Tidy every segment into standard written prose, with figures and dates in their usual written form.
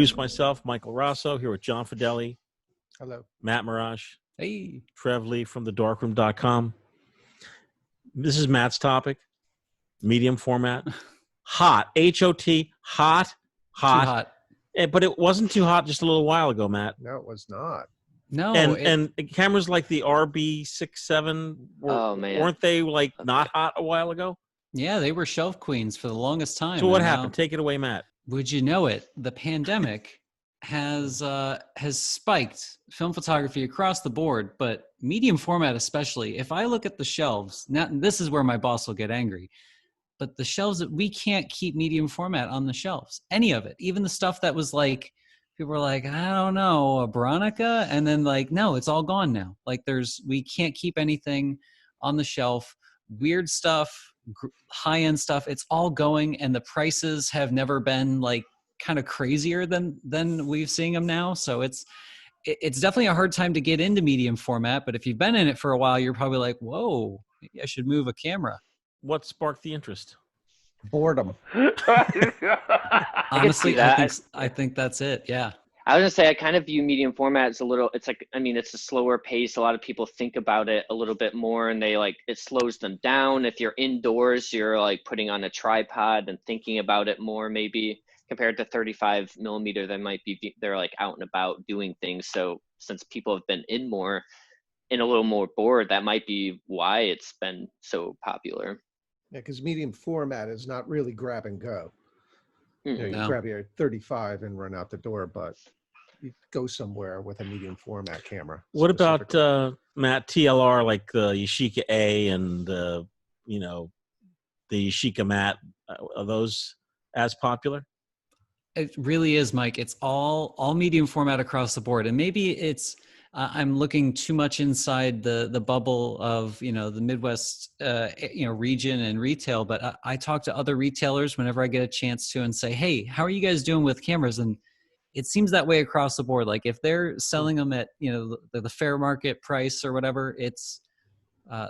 introduce myself, Michael Rosso, here with John Fideli, Hello. Matt Mirage, Hey. Trev Lee from thedarkroom.com. This is Matt's topic, medium format. Hot, H-O-T, hot. Too hot. But it wasn't too hot just a little while ago, Matt. No, it was not. No. And cameras like the RB67, weren't they like not hot a while ago? Yeah, they were shelf queens for the longest time. So what happened? Take it away, Matt. Would you know it? The pandemic has spiked film photography across the board, but medium format especially. If I look at the shelves, now this is where my boss will get angry, but the shelves that we can't keep medium format on the shelves, any of it, even the stuff that was like, people were like, I don't know, a Bronica, and then like, no, it's all gone now. Like we can't keep anything on the shelf. Weird stuff, high-end stuff, it's all going, and the prices have never been like kind of crazier than we've seen them now. So it's definitely a hard time to get into medium format, but if you've been in it for a while, you're probably like, whoa, maybe I should move a camera. What sparked the interest? Boredom. Honestly, I think that's it. Yeah. I was gonna say, I kind of view medium format as it's a slower pace. A lot of people think about it a little bit more, and it slows them down. If you're indoors, you're like putting on a tripod and thinking about it more, maybe compared to 35 millimeter. They're like out and about doing things. So since people have been in more and a little more bored, that might be why it's been so popular. Yeah, because medium format is not really grab and go. You No. grab your 35 and run out the door, but you go somewhere with a medium format camera. What about Matt, TLR, like the Yashica A and the Yashica Matte? Are those as popular? It really is, Mike. It's all medium format across the board, and maybe it's I'm looking too much inside the bubble of the Midwest region and retail. But I talk to other retailers whenever I get a chance to, and say, hey, how are you guys doing with cameras? And it seems that way across the board. Like if they're selling them at the fair market price or whatever, it's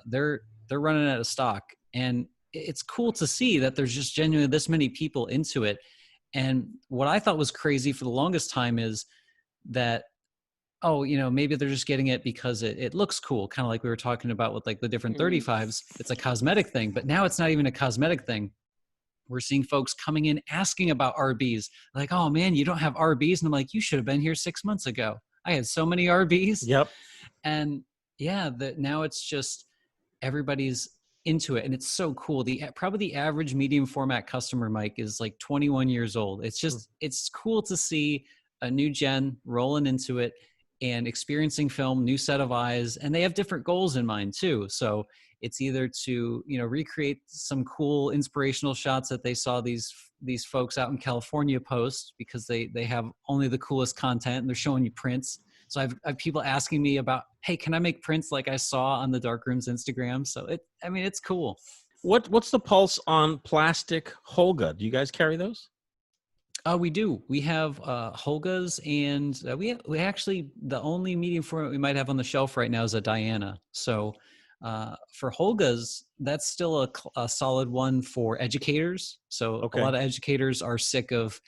they're running out of stock, and it's cool to see that there's just genuinely this many people into it. And what I thought was crazy for the longest time is that, maybe they're just getting it because it looks cool. Kind of like we were talking about with like the different 35s. It's a cosmetic thing, but now it's not even a cosmetic thing. We're seeing folks coming in asking about RBs. Like, oh man, you don't have RBs? And I'm like, you should have been here 6 months ago. I had so many RBs. Yep. And yeah, now it's just everybody's into it, and it's so cool. Probably the average medium format customer, Mike, is like 21 years old. It's cool to see a new gen rolling into it and experiencing film, new set of eyes, and they have different goals in mind too. So it's either to recreate some cool inspirational shots that they saw these folks out in California post, because they have only the coolest content and they're showing you prints. So I've people asking me about, hey, can I make prints like I saw on the Darkroom's Instagram? So it's cool. What's the pulse on plastic Holga? Do you guys carry those? We do. We have Holgas, and we actually, the only medium format we might have on the shelf right now is a Diana. So for Holgas, that's still a solid one for educators. So okay. A lot of educators are sick of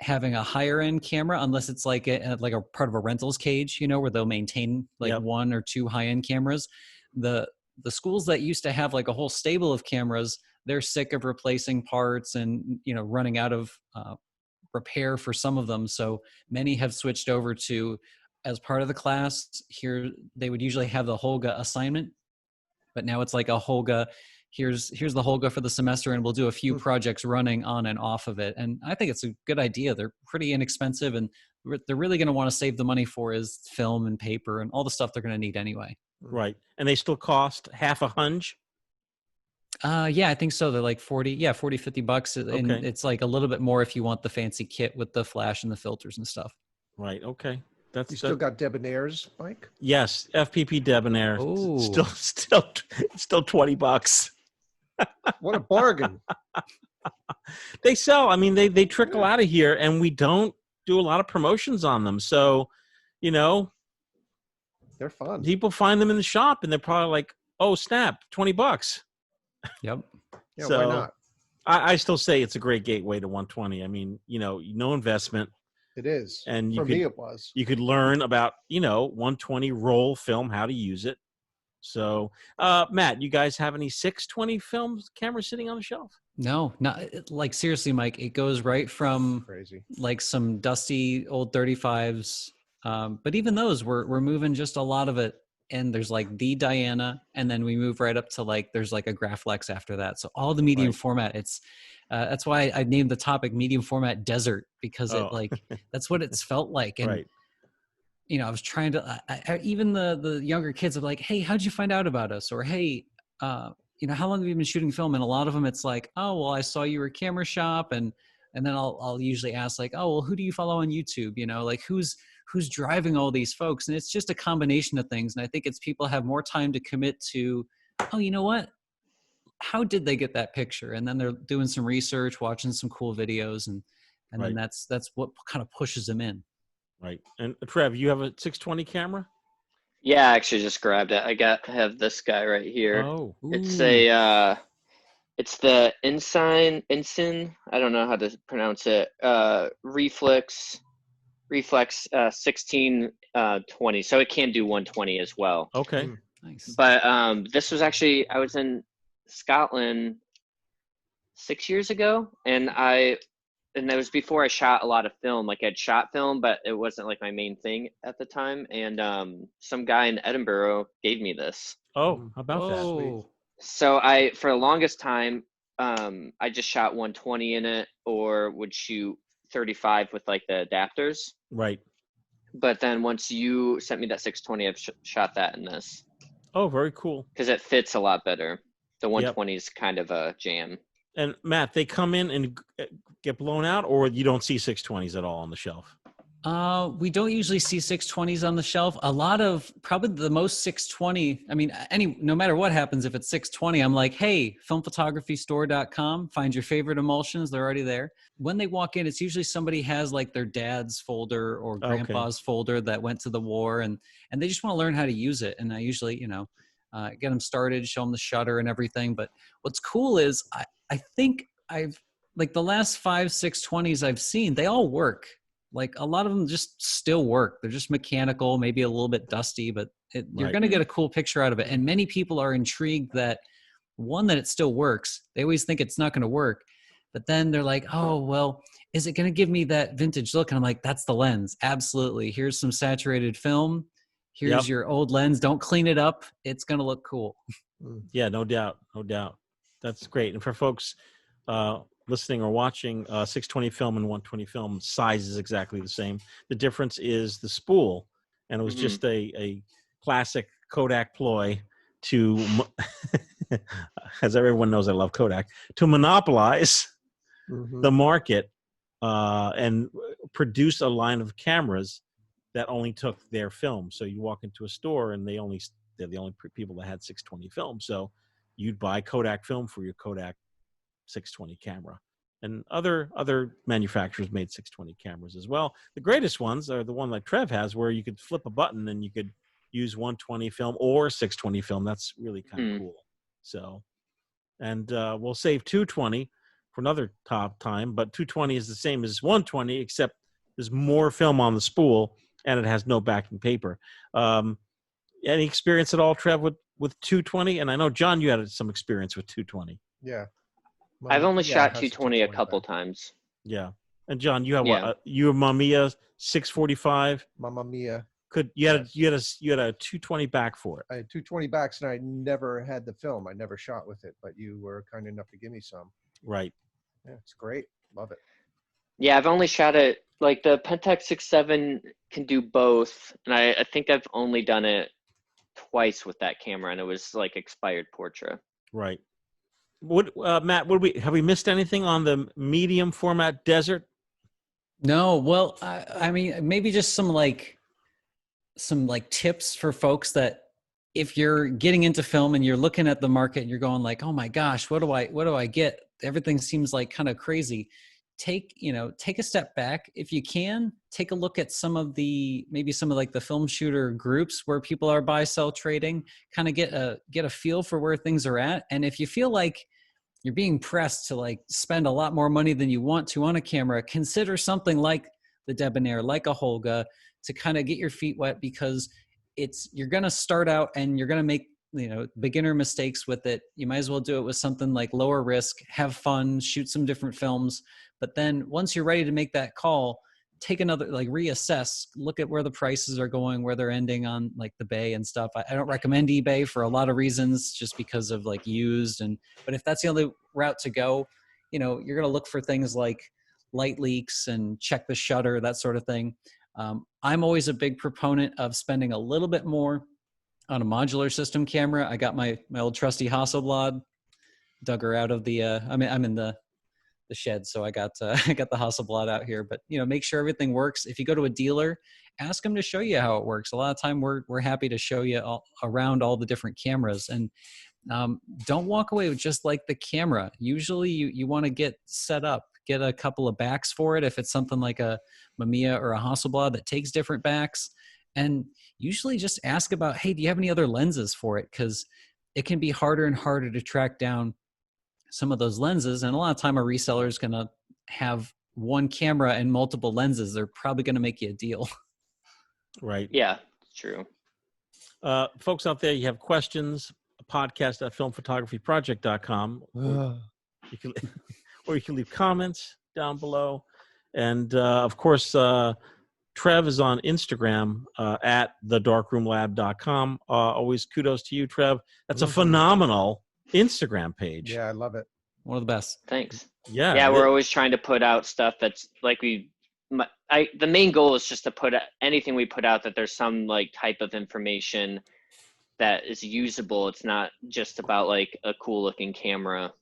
having a higher end camera, unless it's like a part of a rentals cage, where they'll maintain one or two high end cameras. The schools that used to have like a whole stable of cameras, they're sick of replacing parts and running out of repair for some of them. So many have switched over to, as part of the class here, they would usually have the Holga assignment, but now it's like a Holga. Here's the Holga for the semester, and we'll do a few projects running on and off of it. And I think it's a good idea. They're pretty inexpensive, and they're really going to want to save the money for is film and paper and all the stuff they're going to need anyway. Right. And they still cost half a hunch? Yeah, I think so. They're like 40, $50. Okay. And it's like a little bit more if you want the fancy kit with the flash and the filters and stuff. Right. Okay. You still got debonaires, Mike? Yes. FPP debonair. Oh. Still $20. What a bargain. They sell. I mean, they trickle out of here, and we don't do a lot of promotions on them. So, they're fun. People find them in the shop, and they're probably like, oh, snap, $20. Yep. Yeah, so why not? I still say it's a great gateway to 120. I mean, no investment. It is. And you For could, me, it was. you could learn about, 120 roll film, how to use it. So, Matt, you guys have any 620 films cameras sitting on the shelf? No, not like seriously, Mike. It goes right from Crazy. like some dusty old 35s, but even those, we're moving just a lot of it. And there's like the Diana, and then we move right up to like there's like a Graflex after that. So all the medium Right. format. It's that's why I named the topic medium format desert, because it Oh. like that's what it's felt like. And Right. I was trying to even the younger kids are like, hey, how'd you find out about us? Or hey, how long have you been shooting film? And a lot of them, it's like, oh, well, I saw you were a camera shop. And then I'll usually ask like, oh, well, who do you follow on YouTube? Like who's driving all these folks? And it's just a combination of things. And I think it's people have more time to commit to, oh, you know what? How did they get that picture? And then they're doing some research, watching some cool videos. And Right. then that's what kind of pushes them in. Right. And Trev, you have a 620 camera? Yeah, I actually just grabbed it. Have this guy right here. Oh. It's Ooh. it's the Ensign. I don't know how to pronounce it. Reflex 1620. So it can do 120 as well. Okay. Nice. But this was actually, I was in Scotland 6 years ago, and that was before I shot a lot of film. Like I'd shot film, but it wasn't like my main thing at the time. And some guy in Edinburgh gave me this. Oh, how about that? Whoa. So for the longest time, I just shot 120 in it, or would shoot 35 with like the adapters. Right. But then once you sent me that 620, I've shot that in this Oh, very cool. because it fits a lot better. The 120 is kind of a jam. And Matt, they come in and get blown out, or you don't see 620s at all on the shelf? We don't usually see 620s on the shelf. A lot of probably the most 620. I mean, no matter what happens, if it's 620, I'm like, hey, filmphotographystore.com, find your favorite emulsions. They're already there. When they walk in, it's usually somebody has like their dad's folder or grandpa's folder that went to the war, and they just want to learn how to use it. And I usually, get them started, show them the shutter and everything. But what's cool is I think I've like the last 5 620s I've seen, they all work. Like a lot of them just still work. They're just mechanical, maybe a little bit dusty, but you're going to get a cool picture out of it. And many people are intrigued that it still works. They always think it's not going to work, but then they're like, oh, well, is it going to give me that vintage look? And I'm like, that's the lens. Absolutely. Here's some saturated film. Here's your old lens. Don't clean it up. It's going to look cool. Yeah, no doubt. No doubt. That's great. And for folks listening or watching, 620 film and 120 film size is exactly the same. The difference is the spool. And it was just a classic Kodak ploy to, as everyone knows, I love Kodak, to monopolize the market and produce a line of cameras that only took their film. So you walk into a store and they're the only people that had 620 film. So you'd buy Kodak film for your Kodak 620 camera. And other manufacturers made 620 cameras as well. The greatest ones are the one like Trev has, where you could flip a button and you could use 120 film or 620 film. That's really kind of cool. So, and we'll save 220 for another time, but 220 is the same as 120, except there's more film on the spool and it has no backing paper. Any experience at all, Trev, with 220? And I know, John, you had some experience with 220. Yeah. I've only shot 220 a couple times. Yeah. And John, you have what? You have Mamiya 645. Mamma Mia. You had a 220 back for it. I had 220 backs and I never had the film. I never shot with it, but you were kind enough to give me some. Right. Yeah, it's great. Love it. Yeah, I've only shot it, like the Pentax 6.7 can do both. And I think I've only done it twice with that camera, and it was like expired portrait. Right. Matt, have we missed anything on the medium format desert? No, well, I mean, maybe just some tips for folks that if you're getting into film and you're looking at the market and you're going like, oh my gosh, what do I get? Everything seems like kind of crazy. Take a step back. If you can, take a look at some of the film shooter groups where people are buy, sell, trading, kind of get a feel for where things are at. And if you feel like you're being pressed to like spend a lot more money than you want to on a camera, consider something like the Debonair, like a Holga, to kind of get your feet wet, because you're going to start out and you're going to make, beginner mistakes with it. You might as well do it with something like lower risk, have fun, shoot some different films. But then once you're ready to make that call, take another, reassess, look at where the prices are going, where they're ending on like the Bay and stuff. I don't recommend eBay for a lot of reasons, just because of used. But if that's the only route to go, you're going to look for things like light leaks and check the shutter, that sort of thing. I'm always a big proponent of spending a little bit more on a modular system camera. I got my old trusty Hasselblad, dug her out of the, I'm in the shed. So I got I got the Hasselblad out here, but make sure everything works. If you go to a dealer, ask them to show you how it works. A lot of time we're happy to show you around all the different cameras. And don't walk away with just the camera. Usually you want to get set up, get a couple of backs for it. If it's something like a Mamiya or a Hasselblad that takes different backs, and usually just ask about, hey, do you have any other lenses for it? Because it can be harder and harder to track down some of those lenses. And a lot of time a reseller is going to have one camera and multiple lenses. They're probably going to make you a deal. Right. Yeah, true. Folks out there, you have questions, podcast at filmphotographyproject.com. You can, or you can leave comments down below. And of course, Trev is on Instagram at thedarkroomlab.com. Always kudos to you, Trev. That's a phenomenal Instagram page. Yeah, I love it. One of the best. Thanks. Yeah. Yeah, we're always trying to put out stuff that's the main goal is just to put anything we put out that there's some type of information that is usable. It's not just about a cool looking camera.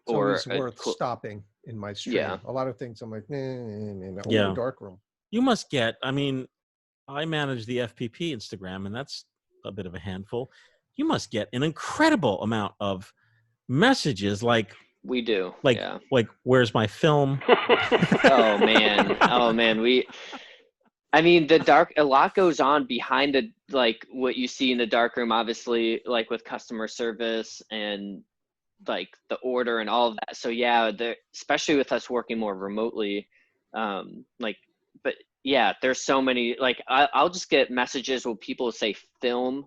It's always worth stopping in my stream. Yeah. A lot of things I'm like, Yeah. darkroom. You must get, I manage the FPP Instagram, and that's a bit of a handful. You must get an incredible amount of messages we do. Where's my film? Oh man. A lot goes on behind what you see in the darkroom, obviously, with customer service and the order and all of that. So yeah, especially with us working more remotely, but yeah, there's so many, I'll just get messages where people say film ?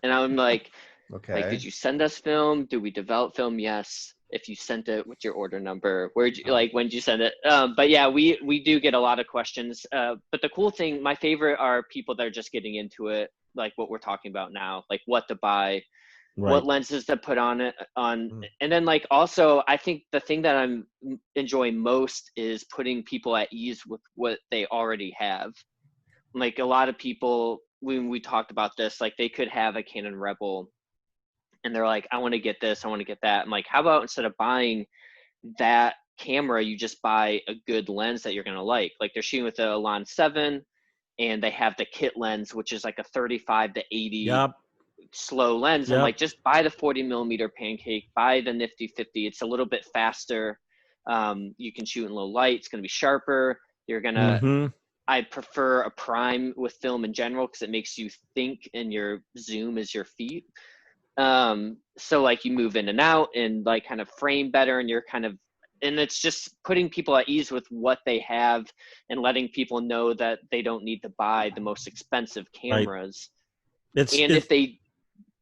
And I'm like, okay. Did you send us film? Do we develop film? Yes. If you sent it, what's your order number? Where'd you when did you send it? But yeah, we do get a lot of questions. But the cool thing, my favorite are people that are just getting into it, like what we're talking about now, what to buy, what lenses to put on it on. And then also, I think the thing that I'm enjoying most is putting people at ease with what they already have. A lot of people, when we talked about this, they could have a Canon Rebel and they're like, I want to get this, I want to get that. I'm like, how about instead of buying that camera, you just buy a good lens that you're going to like they're shooting with the Elan 7 and they have the kit lens, which is a 35 to 80 slow lens. I'm like, just buy the 40 millimeter Pancake, buy the Nifty 50. It's a little bit faster. You can shoot in low light. It's going to be sharper. You're going to, I prefer a prime with film in general because it makes you think and your zoom is your feet. So you move in and out and kind of frame better, and you're kind of, and it's just putting people at ease with what they have and letting people know that they don't need to buy the most expensive cameras. If they,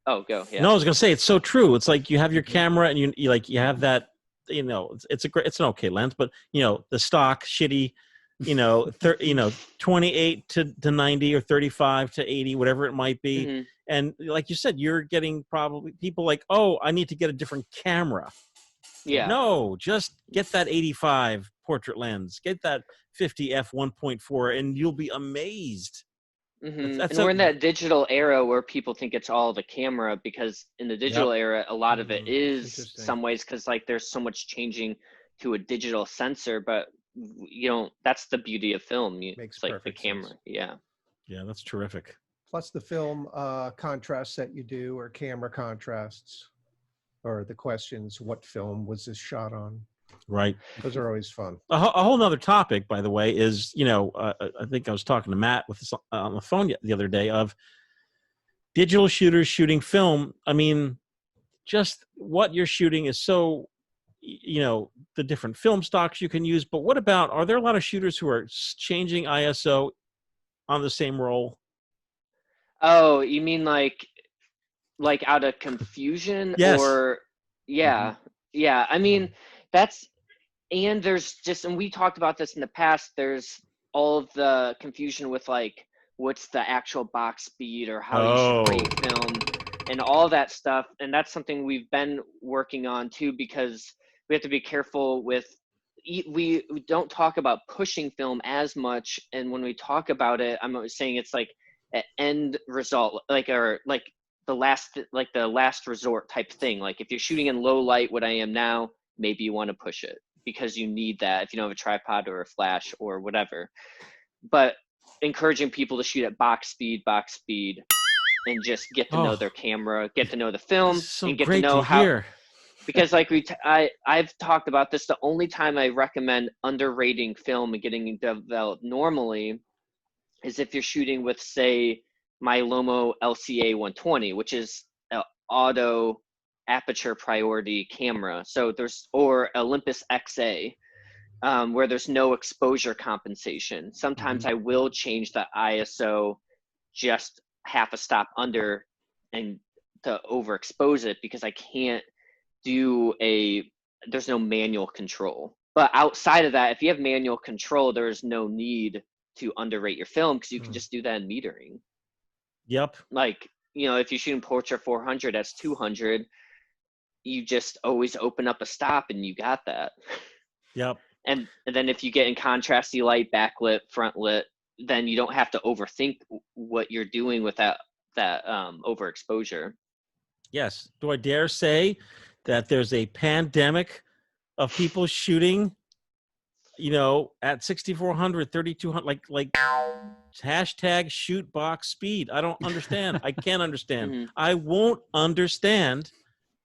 go. Yeah. No, I was going to say, it's so true. It's you have your camera and you have that, it's an okay lens, but the stock shitty, 28 to 90 or 35 to 80, whatever it might be. And like you said, you're getting probably people oh, I need to get a different camera. Yeah. No, just get that 85 portrait lens, get that 50 f 1.4, and you'll be amazed. And we're in that digital era where people think it's all the camera, because in the digital era, a lot of it is some ways, because there's so much changing to a digital sensor, but that's the beauty of film. Makes it's the camera. sense. Yeah, that's terrific. Plus the film contrasts that you do, or camera contrasts, or the questions, what film was this shot on? Right. Those are always fun. A whole nother topic, by the way, is, I think I was talking to Matt with this on the phone the other day, of digital shooters shooting film. Just what you're shooting is so you know, the different film stocks you can use. But what about, are there a lot of shooters who are changing ISO on the same roll? Oh, you mean like out of confusion Yes. or yeah. Yeah. I mean, that's and there's just and we talked about this in the past, there's all of the confusion with like what's the actual box speed or how you should rate film and all that stuff. And that's something we've been working on too, because we have to be careful with we don't talk about pushing film as much. And when we talk about it, I'm saying it's like an end result, like or like the last resort type thing. Like if you're shooting in low light, what I am now, maybe you want to push it because you need that if you don't have a tripod or a flash or whatever. But encouraging people to shoot at box speed and just get to know their camera, get to know the film, This is so and get to great know to how, hear. because like I've talked about this, the only time I recommend underrating film and getting developed normally is if you're shooting with, say, my Lomo LCA 120, which is an auto aperture priority camera. So there's, or Olympus XA, where there's no exposure compensation. Sometimes I will change the ISO just half a stop under and to overexpose it because I can't do there's no manual control. But outside of that, if you have manual control, there's no need to underrate your film because you can just do that in metering. Yep. Like, you know, if you're shooting Portra 400, that's 200. You just always open up a stop and you got that. Yep. And then if you get in contrasty light, backlit, front lit, then you don't have to overthink what you're doing with that overexposure. Yes. Do I dare say that there's a pandemic of people shooting, you know, at 6,400, 3,200, like hashtag shoot box speed? I don't understand. I can't understand. Mm-hmm. I won't understand.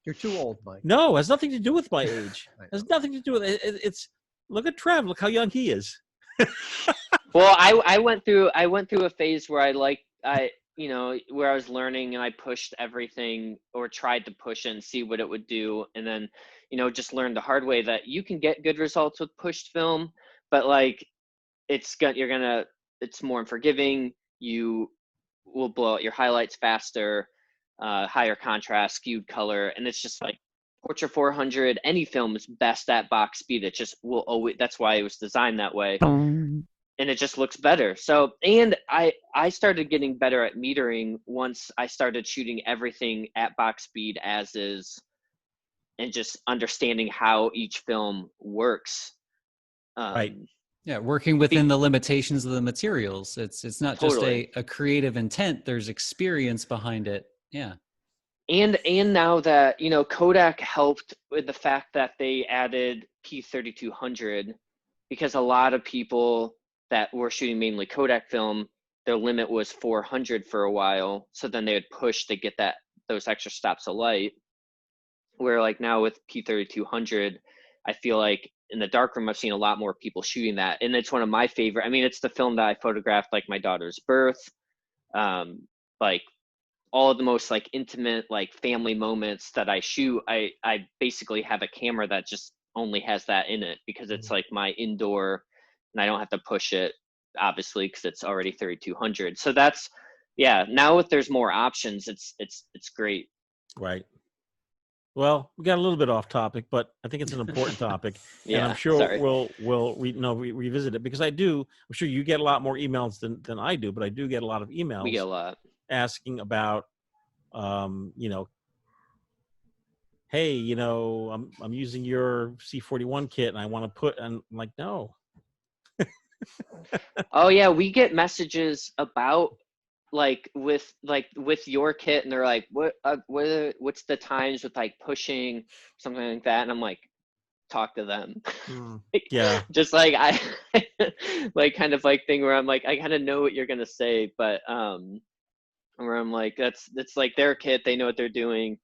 You're too old, Mike. No, it has nothing to do with my age. I It has know. nothing to do with it. It's look at Trev. Look how young he is. Well, I went through a phase where you know, where I was learning and I pushed everything or tried to push it and see what it would do. And then, you know, just learned the hard way that you can get good results with pushed film, but like it's more unforgiving. You will blow out your highlights faster, higher contrast, skewed color. And it's just like Portra 400, any film is best at box speed. It just will always, that's why it was designed that way. And it just looks better. So, and I started getting better at metering once I started shooting everything at box speed as is, and just understanding how each film works. Right. Yeah, working within the limitations of the materials. It's not Totally. just a creative intent. There's experience behind it. Yeah. And now that, you know, Kodak helped with the fact that they added P3200, because a lot of people that were shooting mainly Kodak film, their limit was 400 for a while. So then they would push to get those extra stops of light. Where like now with P3200, I feel like in the darkroom, I've seen a lot more people shooting that. And it's one of my favorite. I mean, it's the film that I photographed like my daughter's birth, like all of the most like intimate, like family moments that I shoot. I basically have a camera that just only has that in it because it's like my indoor, and I don't have to push it obviously because it's already 3200. So that's, yeah, now if there's more options, it's great. Right. Well, we got a little bit off topic, but I think it's an important topic, and I'm sure sorry. we'll revisit it because I'm sure you get a lot more emails than I do, but I do get a lot of emails. We get a lot asking about, you know, hey, you know, I'm using your C41 kit and I want to put, and I'm like, no. Oh yeah, we get messages about like with your kit, and they're like, what's the times with like pushing something like that, and I'm like, talk to them. Yeah. Just like I like kind of like thing where I'm like, I kind of know what you're gonna say, but where I'm like, that's like their kit, they know what they're doing.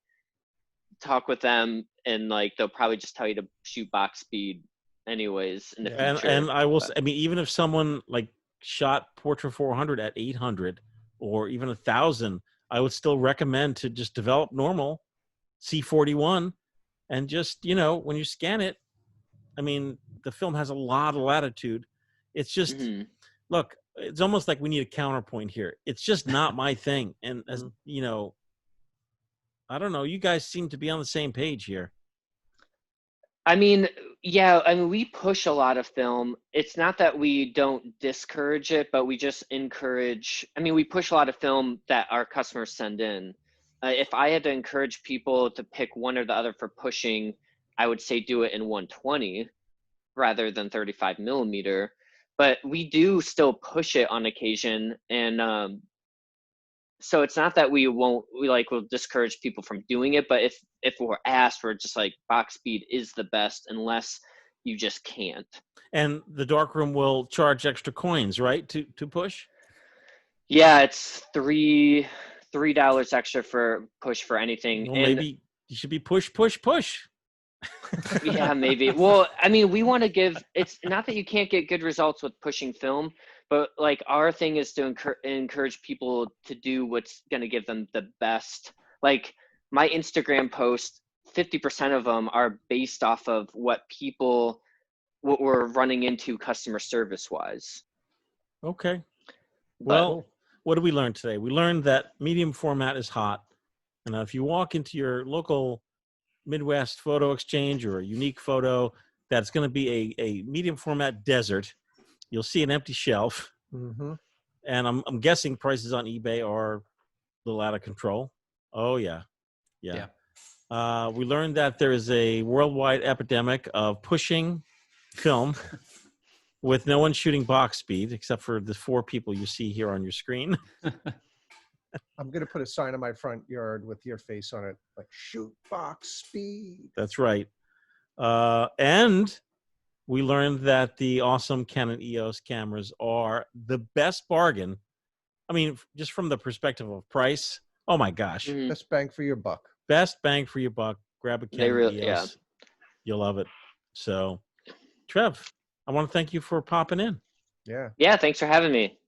Talk with them, and like they'll probably just tell you to shoot box speed anyways in the future. And I will. I mean, even if someone like shot Portra 400 at 800 or even 1,000, I would still recommend to just develop normal C41 and just, you know, when you scan it, I mean, the film has a lot of latitude. It's just, Mhm. look, it's almost like we need a counterpoint here. It's just not my thing. And as Mhm. you know, I don't know, you guys seem to be on the same page here. I mean, yeah, I mean, we push a lot of film. It's not that we don't discourage it, but we just encourage. I mean, we push a lot of film that our customers send in. If I had to encourage people to pick one or the other for pushing, I would say do it in 120 rather than 35 millimeter. But we do still push it on occasion, and so it's not that we will discourage people from doing it, but if we're asked, we're just like box speed is the best unless you just can't. And the darkroom will charge extra coins, right, to push? Yeah, it's $3 extra for push for anything. Well, And maybe you should be push, push, push. yeah, maybe. Well, I mean, we want to give, it's not that you can't get good results with pushing film, but like our thing is to encourage people to do what's going to give them the best. Like my Instagram post, 50% of them are based off of what we're running into customer service wise. Okay. But Well, what did we learn today? We learned that medium format is hot. And if you walk into your local Midwest photo exchange or a unique photo that's going to be a medium format desert, you'll see an empty shelf. Mm-hmm. And I'm guessing prices on eBay are a little out of control. Oh, yeah. Yeah. We learned that there is a worldwide epidemic of pushing film with no one shooting box speed except for the 4 people you see here on your screen. I'm going to put a sign in my front yard with your face on it, like shoot box speed. That's right. And we learned that the awesome Canon EOS cameras are the best bargain. I mean, just from the perspective of price, oh my gosh. mhm, Best bang for your buck. Best bang for your buck. Grab a they Canon really, EOS. yeah. You'll love it. So, Trev, I want to thank you for popping in. Yeah. Yeah, thanks for having me.